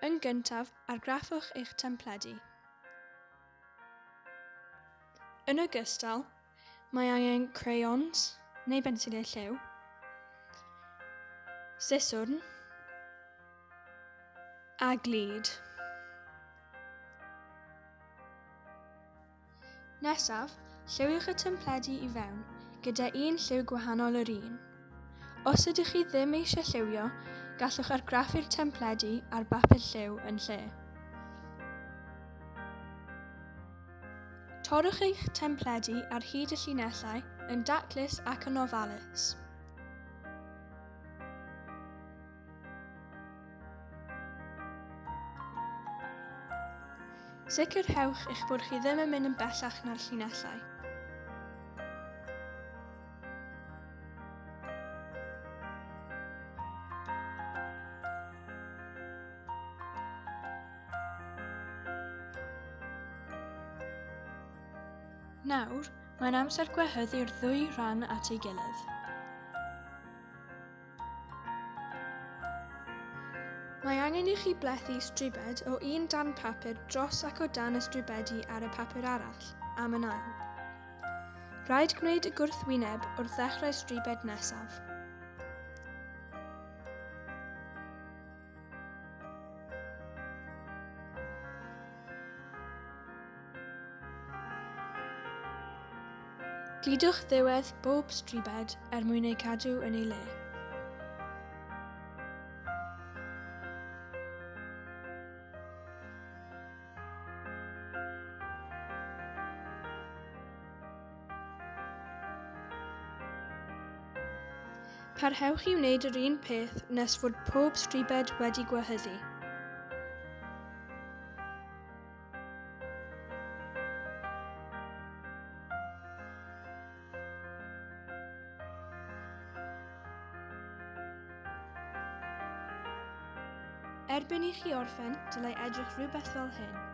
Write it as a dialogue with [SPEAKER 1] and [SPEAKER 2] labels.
[SPEAKER 1] Yn gyntaf, argraffwch eich templedu. Yn ogystal, mae angen crayons neu bensilau lliw, siswrn a glud. Nesaf, lliwiwch y templedu i fewn gyda un lliw gwahanol yr un. Os ydych chi ddim eisiau lliwio, gallwch argraffu'r templedu ar bapur lliw yn lle. Torrwch eich templedu ar hyd y llinellau yn daclus ac yn ofalus. Sicrhewch eich bod chi ddim yn mynd yn bellach na'r llinellau. Nawr, mae'n amser gwehyddu'r ddwy rhan at ei gilydd. Mae angen i chi blethu stribed o un darn papur dros ac o dan y stribedu ar y papur arall, am yn ail. Rhaid gwneud y gwrthwyneb wrth ddechrau stribed nesaf. Gludwch ddiwedd bob stribed mwyn ei cadw yn ei le. Parhewch i wneud yr un peth nes fod pob stribed wedi gwehyddu. Erbyn i chi orffen, dylai edrych rhywbeth fel hyn.